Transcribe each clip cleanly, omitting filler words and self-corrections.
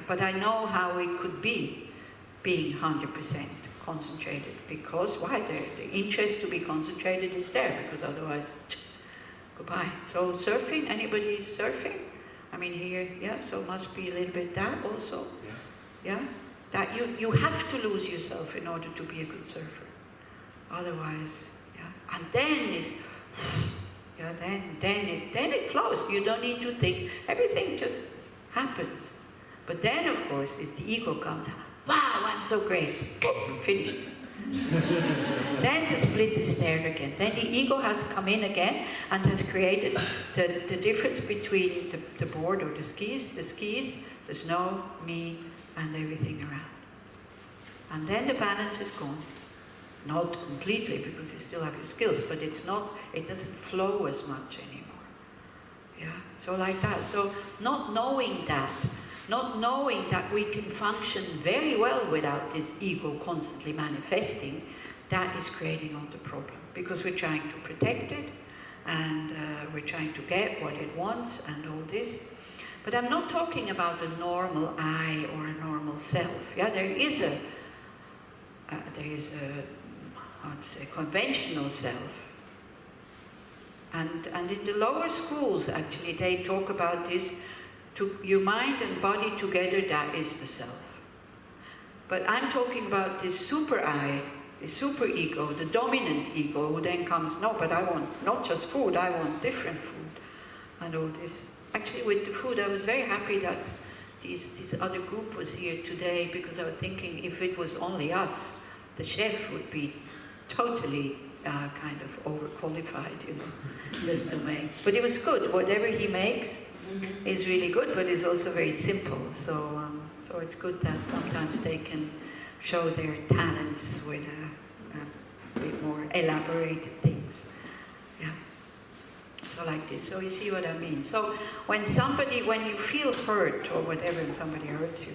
but I know how it could be being 100% concentrated, because why? The interest to be concentrated is there, because otherwise, goodbye. So surfing, anybody surfing? I mean here, yeah, so must be a little bit that also. Yeah? That you have to lose yourself in order to be a good surfer. Otherwise, yeah. And then it's, yeah, then it flows. You don't need to think. Everything just happens. But then, of course, if the ego comes, wow, I'm so great. Finished. Then the split is there again. Then the ego has come in again and has created the difference between the board or the skis, the snow, me, and everything around. And then the balance is gone. Not completely, because you still have your skills, but it doesn't flow as much anymore. Yeah, so like that. So not knowing that we can function very well without this ego constantly manifesting, that is creating all the problem. Because we're trying to protect it, and we're trying to get what it wants, and all this. But I'm not talking about a normal I or a normal self. Yeah, there is a how to say, conventional self. And in the lower schools, actually, they talk about this, to your mind and body together, that is the self. But I'm talking about this super I, the super ego, the dominant ego, who then comes, no, but I want not just food, I want different food, and all this. Actually, with the food, I was very happy that this other group was here today, because I was thinking if it was only us, the chef would be totally kind of overqualified, you know, just to make. But it was good. Whatever he makes is really good, but it's also very simple. So it's good that sometimes they can show their talents with a bit more elaborated things. Yeah. So like this. So you see what I mean. So when you feel hurt or whatever, and somebody hurts you,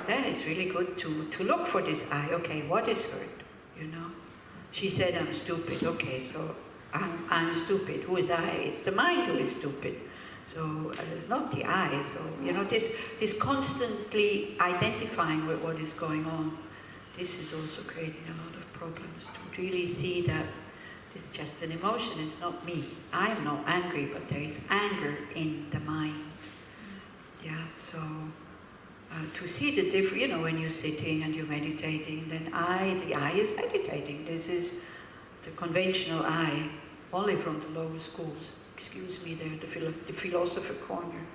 then it's really good to look for this I. Okay, what is hurt? You know? She said I'm stupid. Okay, so I'm stupid. Who is I? It's the mind who is stupid. So it's not the I. So, you know, this constantly identifying with what is going on, this is also creating a lot of problems. To really see that it's just an emotion, it's not me. I am not angry, but there is anger in the mind. Yeah, so to see the difference, you know, when you're sitting and you're meditating, then the I is meditating. This is the conventional I, only from the lower schools. Excuse me there, the philosopher corner.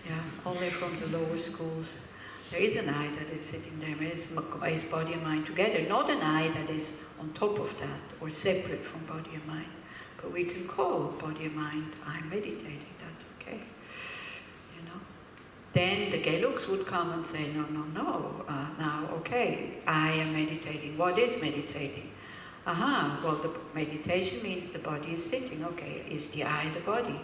Yeah, only from the lower schools. There is an I that is sitting there, it's body and mind together. Not an I that is on top of that, or separate from body and mind. But we can call body and mind, I'm meditating, that's okay. You know? Then the Geluks would come and say, no, now, okay, I am meditating. What is meditating? Well, the meditation means the body is sitting. Okay, is the I the body?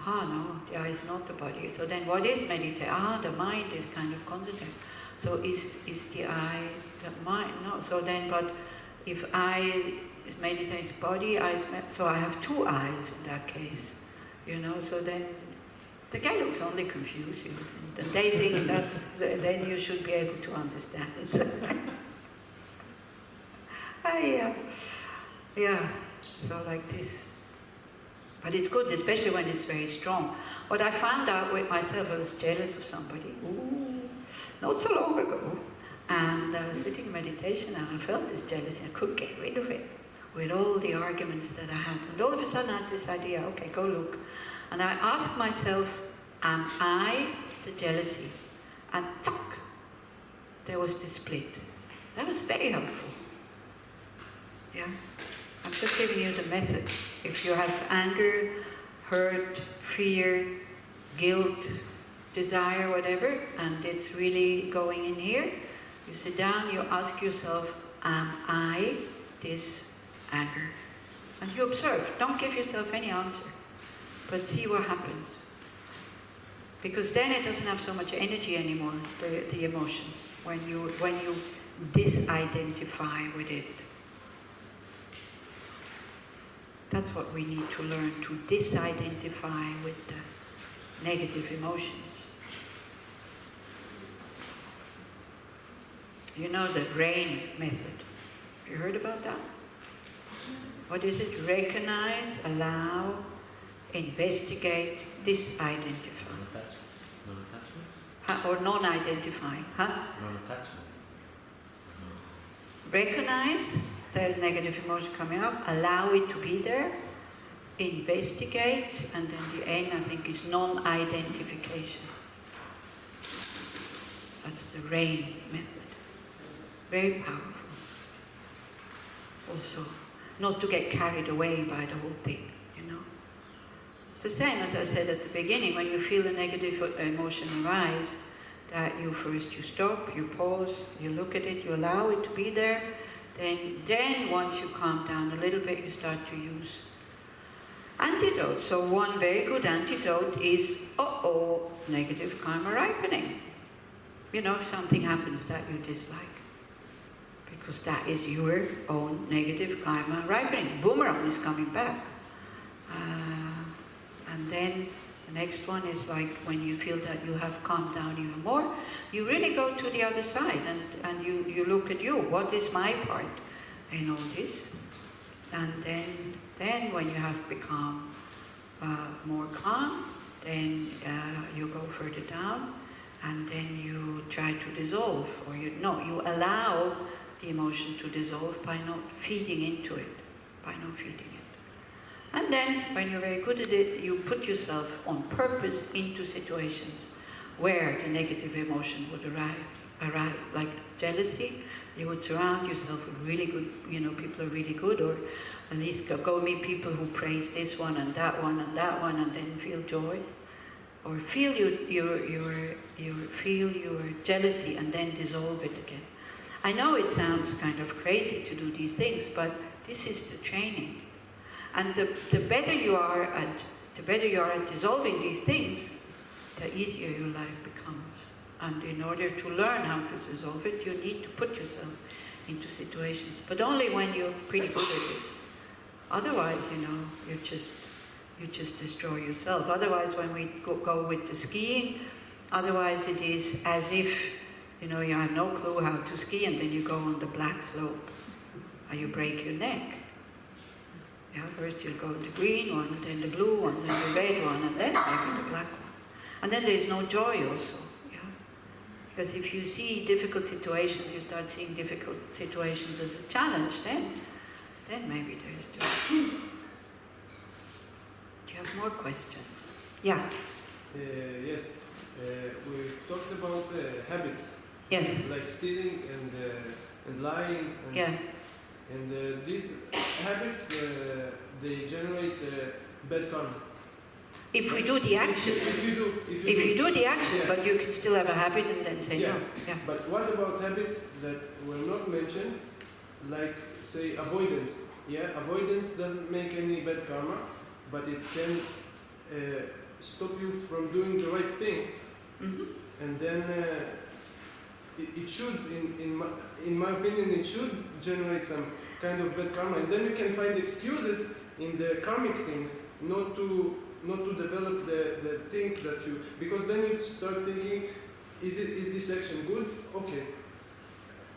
No, the I is not the body. So then what is meditation? The mind is kind of concentrated. So is the I the mind? No, so then, but if I is meditating body, so I have two eyes in that case. You know, so then the guy looks only confused you. And they think then you should be able to understand it. Yeah, so like this. But it's good, especially when it's very strong. What I found out with myself, I was jealous of somebody, not so long ago. And I was sitting in meditation and I felt this jealousy. I couldn't get rid of it with all the arguments that I had. And all of a sudden I had this idea, okay, go look. And I asked myself, am I the jealousy? And tuck, there was this split. That was very helpful. Yeah, I'm just giving you the method. If you have anger, hurt, fear, guilt, desire, whatever, and it's really going in here, you sit down, you ask yourself, am I this anger? And you observe. Don't give yourself any answer, but see what happens. Because then it doesn't have so much energy anymore, the emotion, when you disidentify with it. That's what we need to learn, to disidentify with the negative emotions. You know the RAIN method. Have you heard about that? What is it? Recognize, allow, investigate, disidentify. Non-attachment? Or non-identifying. Huh? Non-attachment. Recognize the negative emotion coming up, allow it to be there, investigate, and then the N, I think, is non-identification. That's the RAIN method. Very powerful. Also, not to get carried away by the whole thing, you know. It's the same as I said at the beginning, when you feel a negative emotion arise, that you stop, you pause, you look at it, you allow it to be there, then once you calm down a little bit, you start to use antidotes. So one very good antidote is, negative karma ripening. You know, if something happens that you dislike, because that is your own negative karma ripening. Boomerang is coming back. And then the next one is like when you feel that you have calmed down even more, you really go to the other side and you look at you. What is my part in all this? And then when you have become more calm, then you go further down, and then you try to dissolve, or you allow the emotion to dissolve by not feeding into it, And then, when you're very good at it, you put yourself on purpose into situations where the negative emotion would arise, like jealousy. You would surround yourself with really good, people are really good, or at least go meet people who praise this one and that one and that one, and then feel joy, or feel your jealousy and then dissolve it again. I know it sounds kind of crazy to do these things, but this is the training. And the better you are at dissolving these things, the easier your life becomes. And in order to learn how to dissolve it, you need to put yourself into situations, but only when you're pretty good at it. Otherwise, you just destroy yourself. Otherwise, when we go with the skiing, otherwise it is as if you have no clue how to ski, and then you go on the black slope and you break your neck. Yeah, first you go the green one, then the blue one, then the red one, and then maybe the black one. And then there's no joy also. Yeah? Because if you see difficult situations, you start seeing difficult situations as a challenge, then maybe there's joy. Do you have more questions? Yeah. Yes. We've talked about habits. Yes. Like stealing and lying. And these habits, they generate bad karma. If we do the action. If you do the action, yeah. But you can still have a habit and then say no. Yeah. But what about habits that were not mentioned, like say avoidance? Yeah, avoidance doesn't make any bad karma, but it can stop you from doing the right thing. Mm-hmm. And then it should, in my opinion, it should generate some kind of bad karma. And then you can find excuses in the karmic things not to develop the things that you, because then you start thinking, is this action good? Okay,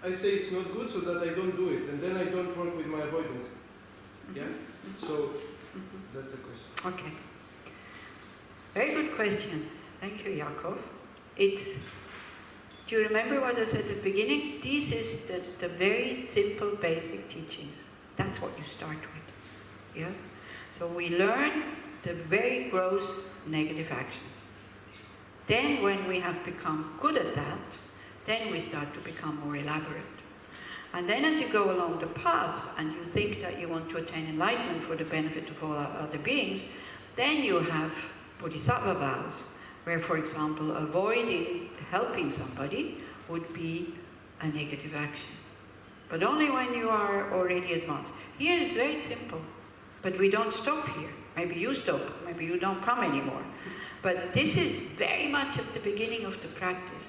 I say it's not good so that I don't do it, and then I don't work with my avoidance. Yeah. So that's a question. Okay. Very good question. Thank you, Yaakov. Do you remember what I said at the beginning? This is the very simple, basic teachings. That's what you start with. Yeah? So we learn the very gross negative actions. Then when we have become good at that, then we start to become more elaborate. And then as you go along the path and you think that you want to attain enlightenment for the benefit of all other beings, then you have bodhisattva vows, where, for example, avoiding helping somebody would be a negative action. But only when you are already advanced. Here is very simple, but we don't stop here. Maybe you stop, maybe you don't come anymore. But this is very much at the beginning of the practice.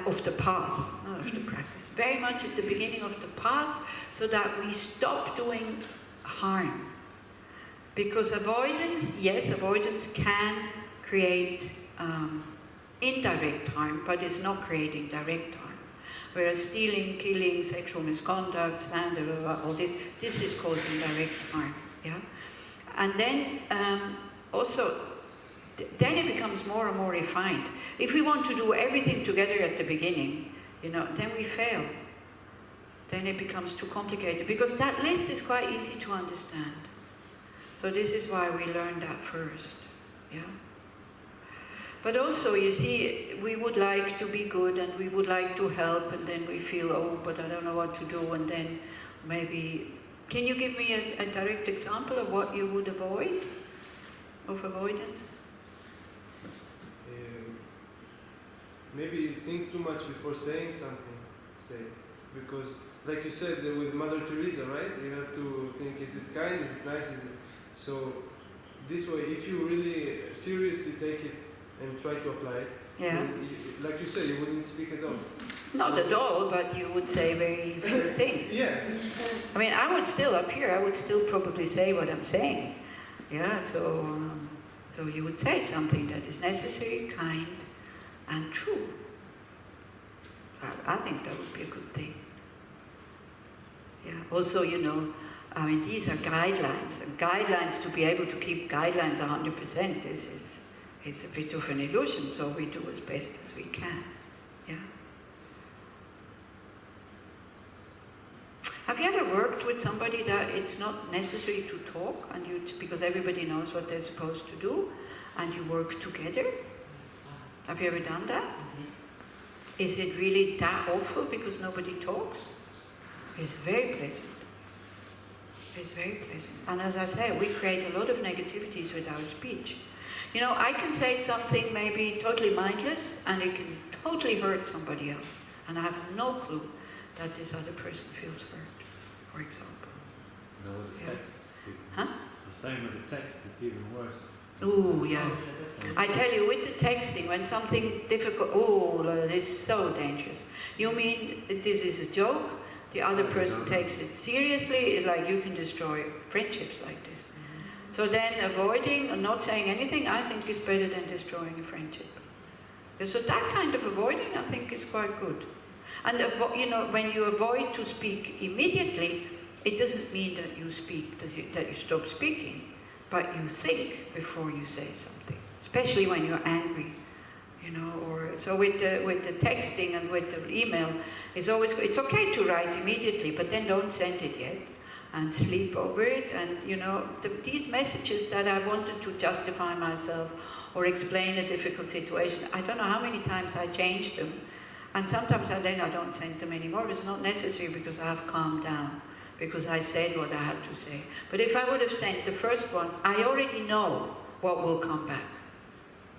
Of the path, not of the practice. Very much at the beginning of the path, so that we stop doing harm. Because avoidance can create indirect harm, but it's not creating direct harm. Whereas stealing, killing, sexual misconduct, slander, all this is called indirect harm. Yeah, and then also, then it becomes more and more refined. If we want to do everything together at the beginning, then we fail. Then it becomes too complicated, because that list is quite easy to understand. So this is why we learn that first. Yeah. But also, you see, we would like to be good and we would like to help, and then we feel, oh, but I don't know what to do, and then maybe... Can you give me a direct example of what you would avoid, of avoidance? Maybe think too much before saying something, because, like you said with Mother Teresa, right? You have to think, is it kind, is it nice, is it... So, this way, if you really seriously take it and try to apply it, then like you said, you wouldn't speak at all. Not at all, but you would say very few things. Yeah. I mean, I would still, up here, I would still probably say what I'm saying. Yeah, so you would say something that is necessary, kind, and true. I think that would be a good thing. Yeah. Also, I mean, these are guidelines, and guidelines, to be able to keep guidelines 100%, this is a bit of an illusion, so we do as best as we can. Yeah. Have you ever worked with somebody that it's not necessary to talk, and because everybody knows what they're supposed to do, and you work together? Have you ever done that? Mm-hmm. Is it really that awful because nobody talks? It's very pleasant. It's very pleasant. And as I say, we create a lot of negativities with our speech. I can say something maybe totally mindless, and it can totally hurt somebody else. And I have no clue that this other person feels hurt, for example. No, with the text. Huh? I'm saying with the text, it's even worse. Ooh, yeah. I tell you, with the texting, when something difficult, this is so dangerous. You mean this is a joke? The other person takes it seriously. It's like you can destroy friendships like this. Mm-hmm. So then avoiding and not saying anything, I think, is better than destroying a friendship. So that kind of avoiding, I think, is quite good. And when you avoid to speak immediately, it doesn't mean that you speak, that you stop speaking, but you think before you say something, especially when you're angry. Or so with the texting and with the email, it's okay to write immediately, but then don't send it yet, and sleep over it. And these messages that I wanted to justify myself or explain a difficult situation, I don't know how many times I changed them, and sometimes I don't send them anymore. It's not necessary because I have calmed down, because I said what I had to say. But if I would have sent the first one, I already know what will come back.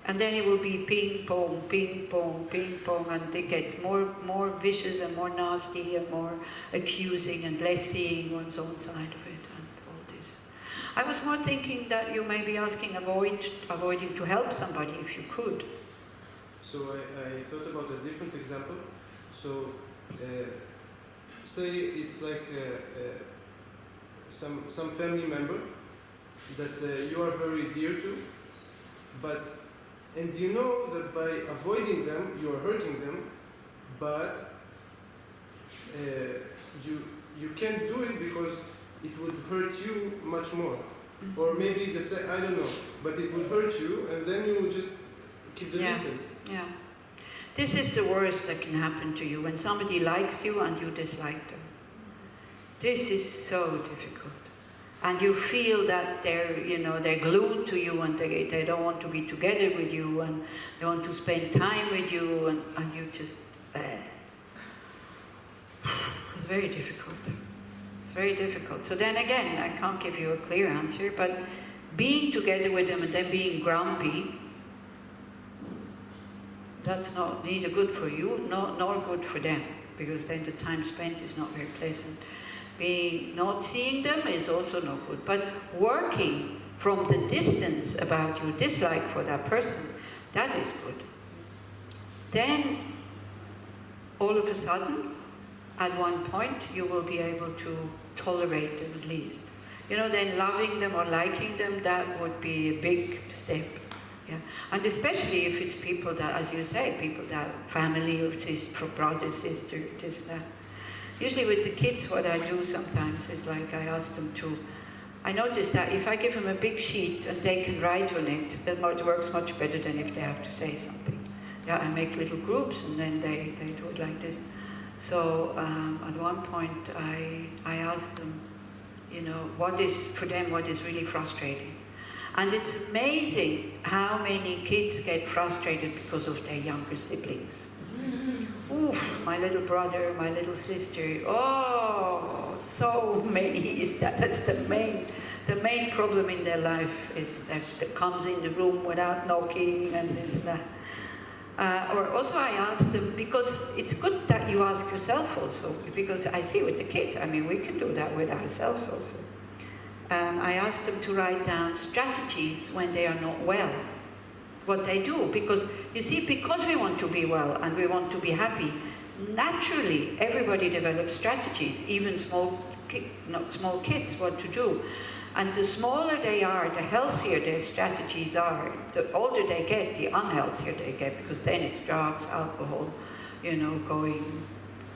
And then it will be ping pong, ping pong, ping pong, and it gets more vicious and more nasty and more accusing and less seeing one's own side of it and all this. I was more thinking that you may be asking avoiding to help somebody if you could. So I thought about a different example. So say it's like some family member that you are very dear to, and you know that by avoiding them, you are hurting them, but you can't do it because it would hurt you much more. Mm-hmm. Or maybe I don't know, but it would hurt you, and then you would just keep the distance. Yeah. This is the worst that can happen to you, when somebody likes you and you dislike them. This is so difficult. And you feel that they're glued to you, and they don't want to be together with you, and they want to spend time with you, and you just... It's very difficult. It's very difficult. So then again, I can't give you a clear answer, but being together with them and then being grumpy, that's not neither good for you, nor good for them, because then the time spent is not very pleasant. Not seeing them is also not good. But working from the distance about your dislike for that person, that is good. Then, all of a sudden, at one point, you will be able to tolerate them at least. Then loving them or liking them, that would be a big step. Yeah, and especially if it's people that, as you say, people that family or sister, brother, sister, this and that. Usually with the kids, what I do sometimes is like I ask them to. I notice that if I give them a big sheet and they can write on it, it works much better than if they have to say something. Yeah, I make little groups and then they do it like this. So at one point I asked them, you know, what is really frustrating. And it's amazing how many kids get frustrated because of their younger siblings. Oof, my little brother, my little sister, oh, so many is that. That's the main problem in their life is that comes in the room without knocking and this and that. Or also I ask them, because it's good that you ask yourself also, because I see with the kids, I mean, we can do that with ourselves also. I ask them to write down strategies when they are not well, what they do, because you see, because we want to be well and we want to be happy, naturally everybody develops strategies, even small kids, what to do. And the smaller they are, the healthier their strategies are. The older they get, the unhealthier they get, because then it's drugs, alcohol, you know, going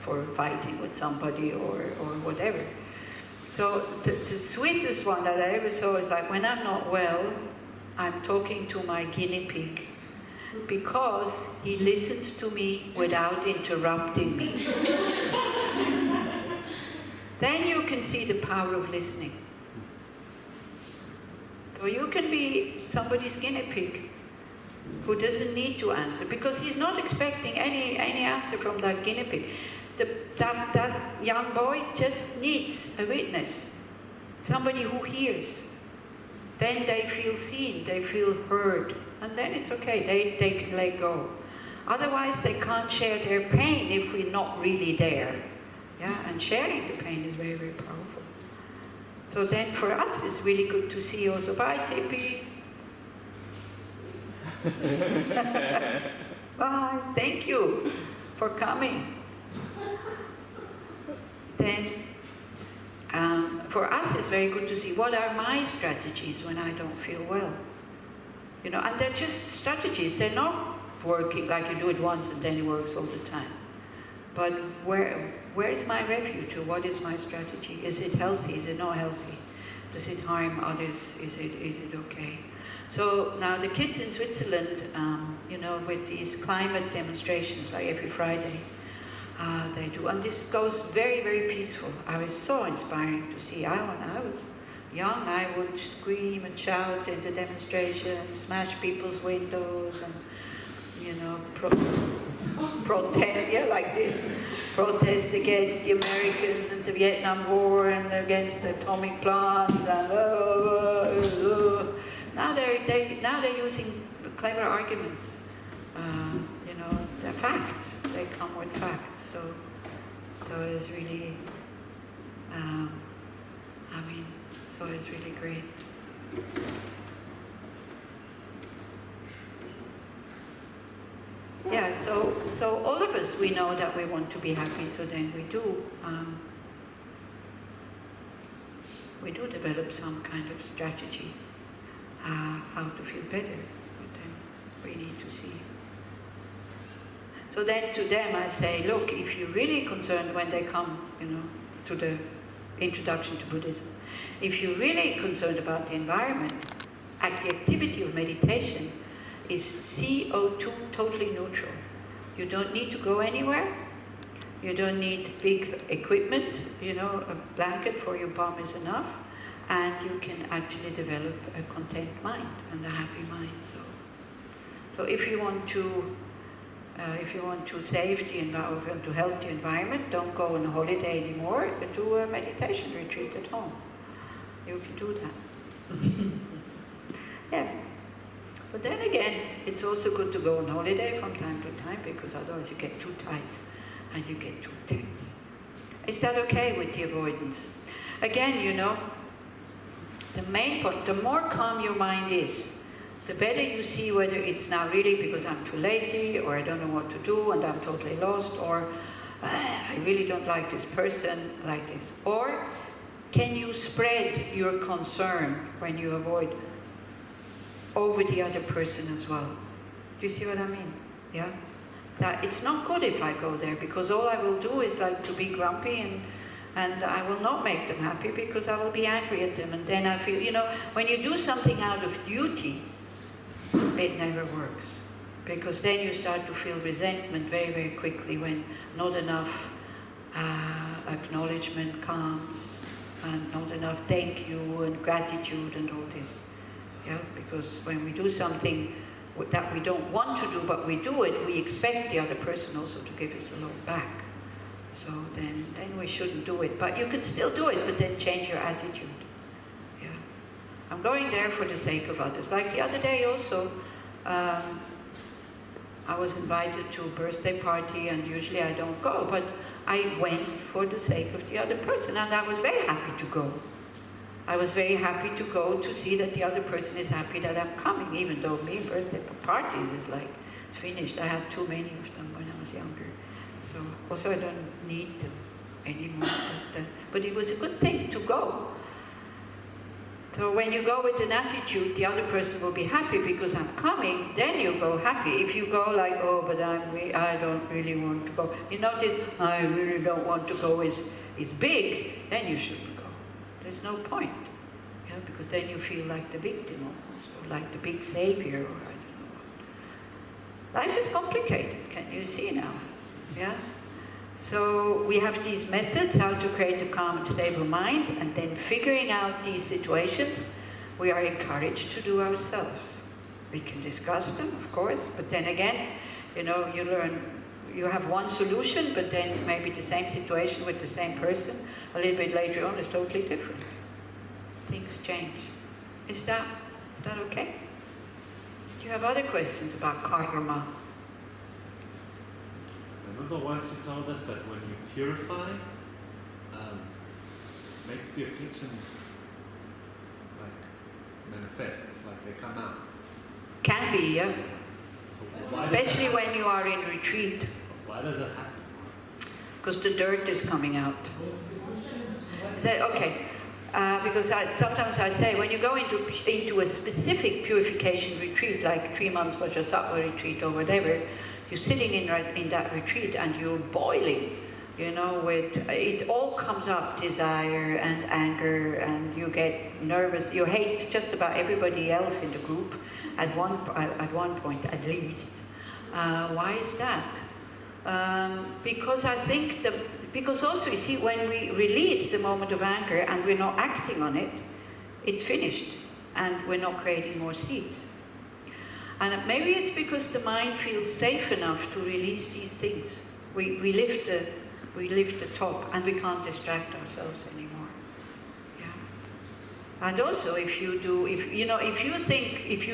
for fighting with somebody or whatever. So the sweetest one that I ever saw is like, when I'm not well, I'm talking to my guinea pig, because he listens to me without interrupting me. Then you can see the power of listening. So you can be somebody's guinea pig who doesn't need to answer, because he's not expecting any answer from that guinea pig. That young boy just needs a witness, somebody who hears. Then they feel seen, they feel heard, and then it's okay, they can let go. Otherwise they can't share their pain if we're not really there. Yeah, and sharing the pain is very, very powerful. So then for us it's really good to see also, bye Tippy. Bye, thank you for coming. Then for us it's very good to see, what are my strategies when I don't feel well? You know, and they're just strategies, they're not working like you do it once and then it works all the time. But where is my refuge, or what is my strategy? Is it healthy? Is it not healthy? Does it harm others? Is it okay? So now the kids in Switzerland, you know, with these climate demonstrations, like every Friday, they do, and this goes very, very peaceful. I was so inspiring to see. When I was young, I would scream and shout in the demonstration, smash people's windows, and you know, protest, yeah, like this, protest against the Americans and the Vietnam War and against the atomic plant. And now they're using clever arguments. You know, they're facts. They come with facts. So it's really, so it's really great. Yeah, so all of us, we know that we want to be happy, so then we do develop some kind of strategy how to feel better, but then we need to see. So then to them I say, look, if you're really concerned when they come, you know, to the introduction to Buddhism, if you're really concerned about the environment, the activity of meditation is CO2 totally neutral. You don't need to go anywhere. You don't need big equipment. You know, a blanket for your bum is enough, and you can actually develop a content mind and a happy mind. So if you want to save the environment, to help the environment, don't go on a holiday anymore. Do a meditation retreat at home. You can do that. Yeah. But then again, it's also good to go on holiday from time to time, because otherwise you get too tight and you get too tense. Is that okay with the avoidance? Again, you know, the main point, the more calm your mind is, the better you see whether it's now really because I'm too lazy, or I don't know what to do and I'm totally lost, or I really don't like this person like this. Or can you spread your concern when you avoid? over the other person as well. Do you see what I mean? Yeah? That it's not good if I go there, because all I will do is like to be grumpy, and I will not make them happy because I will be angry at them. And then I feel, when you do something out of duty, it never works. Because then you start to feel resentment very, very quickly when not enough acknowledgement comes, and not enough thank you and gratitude and all this. Yeah, because when we do something that we don't want to do, but we do it, we expect the other person also to give us a lot back. So then we shouldn't do it. But you can still do it, but then change your attitude. Yeah, I'm going there for the sake of others. Like the other day also, I was invited to a birthday party, and usually I don't go, but I went for the sake of the other person, and I was very happy to go. I was very happy to go to see that the other person is happy that I'm coming, even though me, birthday parties is like, it's finished. I had too many of them when I was younger. So, also I don't need them anymore. But it was a good thing to go. So when you go with an attitude, the other person will be happy because I'm coming, then you go happy. If you go like, oh, but I don't really want to go. You notice, I really don't want to go is big, then you shouldn't go. There's no point. Yeah, because then you feel like the victim almost, or like the big savior, or I don't know what. Life is complicated, can you see now? Yeah? So we have these methods, how to create a calm and stable mind, and then figuring out these situations, we are encouraged to do ourselves. We can discuss them, of course, but then again, you learn, you have one solution, but then maybe the same situation with the same person, a little bit later on, is totally different. Things change. Is that okay? Do you have other questions about karma? Remember once you told us that when you purify, makes the affliction manifest, like they come out. Can be, yeah. Especially when you are in retreat. Why does it happen? Because the dirt is coming out. Is that okay? Because sometimes I say, when you go into a specific purification retreat, like 3 months Vajrasattva retreat or whatever, you're sitting in that retreat and you're boiling, with it all comes up, desire and anger, and you get nervous. You hate just about everybody else in the group at one point at least. Why is that? Because I think because also you see, when we release the moment of anger and we're not acting on it, it's finished, and we're not creating more seeds. And maybe it's because the mind feels safe enough to release these things. We lift the top, and we can't distract ourselves anymore. Yeah. And also, if you're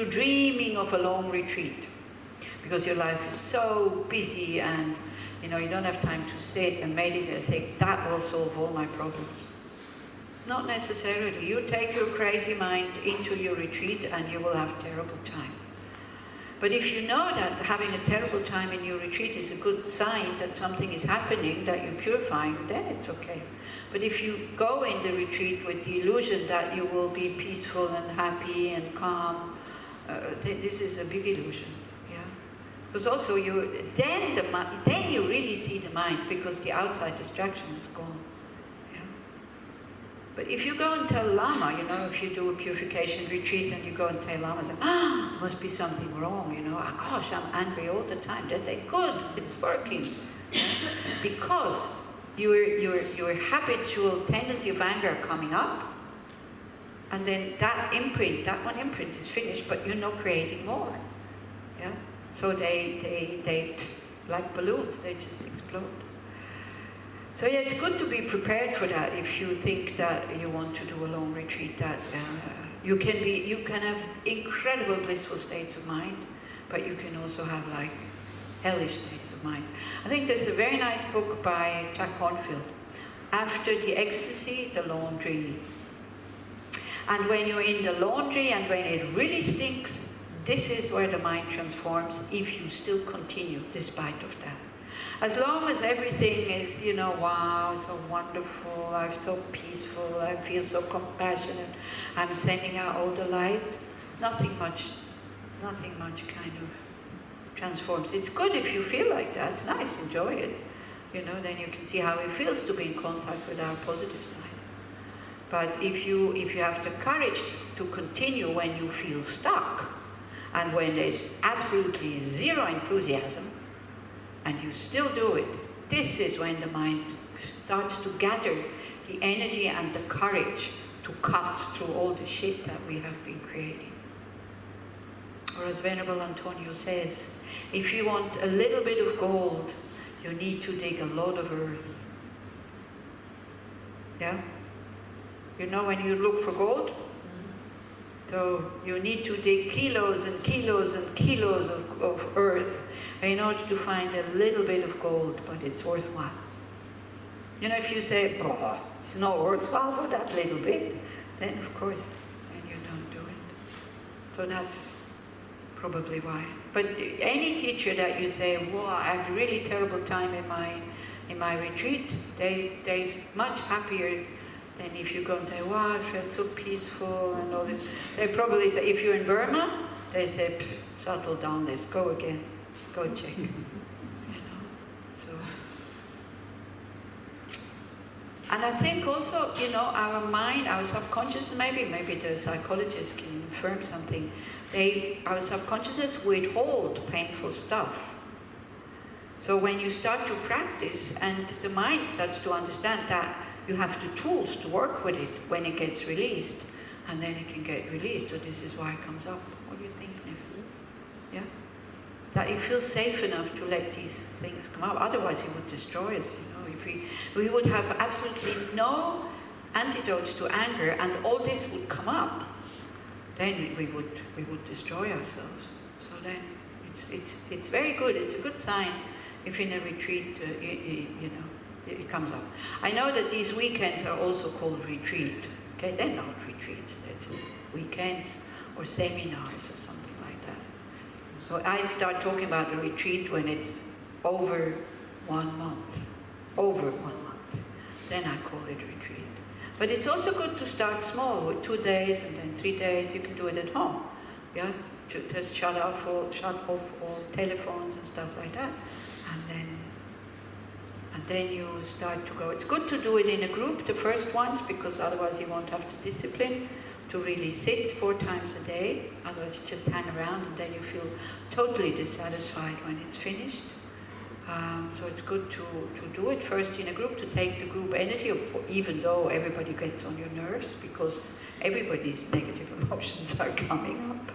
dreaming of a long retreat, because your life is so busy and you don't have time to sit and meditate and say, that will solve all my problems. Not necessarily. You take your crazy mind into your retreat and you will have a terrible time. But if you know that having a terrible time in your retreat is a good sign that something is happening, that you're purifying, then it's okay. But if you go in the retreat with the illusion that you will be peaceful and happy and calm, this is a big illusion. Yeah, because also then you really see the mind, because the outside distraction is gone. But if you go and tell Lama, if you do a purification retreat and you go and tell Lama, say, must be something wrong, gosh, I'm angry all the time. They say, good, it's working. Because your habitual tendency of anger coming up, and then that one imprint is finished, but you're not creating more. Yeah? So they like balloons, they just explode. So yeah, it's good to be prepared for that. If you think that you want to do a long retreat, that you can have incredible blissful states of mind, but you can also have like hellish states of mind. I think there's a very nice book by Jack Cornfield, After the Ecstasy, the Laundry. And when you're in the laundry and when it really stinks, this is where the mind transforms if you still continue despite of that. As long as everything is, wow, so wonderful, I'm so peaceful, I feel so compassionate, I'm sending out all the light, nothing much nothing much kind of transforms. It's good if you feel like that. It's nice, enjoy it. Then you can see how it feels to be in contact with our positive side. But if you have the courage to continue when you feel stuck, and when there's absolutely zero enthusiasm, and you still do it, this is when the mind starts to gather the energy and the courage to cut through all the shit that we have been creating. Or as Venerable Antonio says, if you want a little bit of gold, you need to dig a lot of earth. Yeah? When you look for gold, so you need to dig kilos and kilos and kilos of earth in order to find a little bit of gold, but it's worthwhile. If you say, oh, it's not worthwhile for that little bit, then of course, then you don't do it. So that's probably why. But any teacher that you say, wow, I had a really terrible time in my retreat, they're much happier than if you go and say, wow, I felt so peaceful and all this. They probably say, if you're in Burma, they say, settle down, let's go again, go check. So. And I think also, our mind, our subconscious, maybe the psychologist can affirm something. Our subconsciousness withhold painful stuff. So when you start to practice and the mind starts to understand that you have the tools to work with it when it gets released, and then it can get released. So this is why it comes up. What do you think, nephew? Yeah? That you feel safe enough to let these things come up. Otherwise it would destroy us, If we would have absolutely no antidotes to anger and all this would come up, then we would destroy ourselves. So then it's very good. It's a good sign if in a retreat, it comes up. I know that these weekends are also called retreat. Okay, they're not retreats. They're just weekends or seminars or something like that. So I start talking about a retreat when it's over 1 month. Over 1 month. Then I call it retreat. But it's also good to start small with 2 days and then 3 days. You can do it at home. Yeah, to just shut off all telephones and stuff like that. And then you start to go. It's good to do it in a group the first ones, because otherwise you won't have the discipline to really sit 4 times a day. Otherwise you just hang around and then you feel totally dissatisfied when it's finished. So it's good to do it first in a group, to take the group energy, even though everybody gets on your nerves, because everybody's negative emotions are coming up.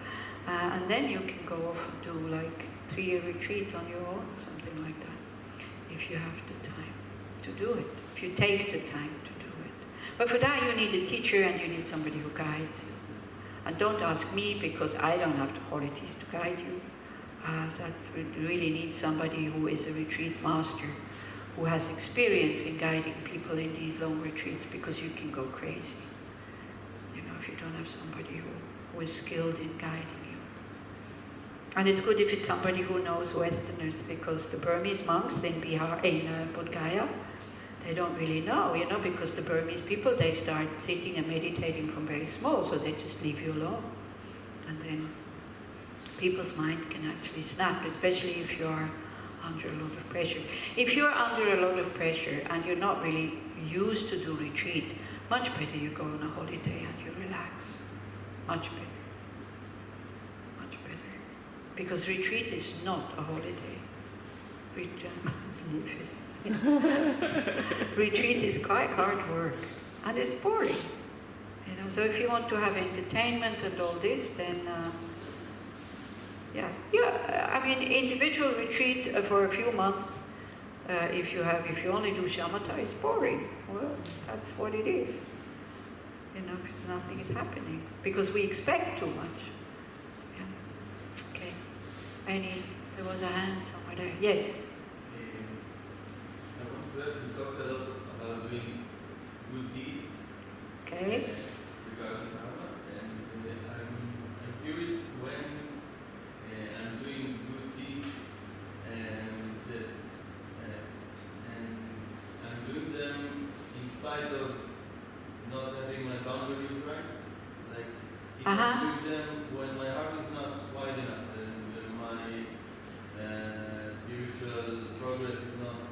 And then you can go off and do like 3-year retreat on your own, something like that, if you have the time to do it, if you take the time to do it. But for that you need a teacher and you need somebody who guides you. And don't ask me, because I don't have the qualities to guide you. That really needs somebody who is a retreat master, who has experience in guiding people in these long retreats, because you can go crazy, if you don't have somebody who is skilled in guiding you. And it's good if it's somebody who knows Westerners, because the Burmese monks in Bodh Gaya, they don't really know, because the Burmese people, they start sitting and meditating from very small, so they just leave you alone. And then people's mind can actually snap, especially if you're under a lot of pressure. If you're under a lot of pressure and you're not really used to do retreat, much better you go on a holiday and you relax. Much better. Much better. Because retreat is not a holiday. Retreat is quite hard work and it's boring. So if you want to have entertainment and all this, then individual retreat for a few months, if you only do shamatha, it's boring. Well, that's what it is. Because nothing is happening. Because we expect too much. Yeah. Okay. There was a hand somewhere there. Yes. I want to ask, you talked a lot about doing good deeds. Okay. Regarding karma, and I'm curious when I'm doing good deeds and I'm doing them in spite of not having my boundaries right. Like if I'm doing them when my heart is not wide enough. progress is not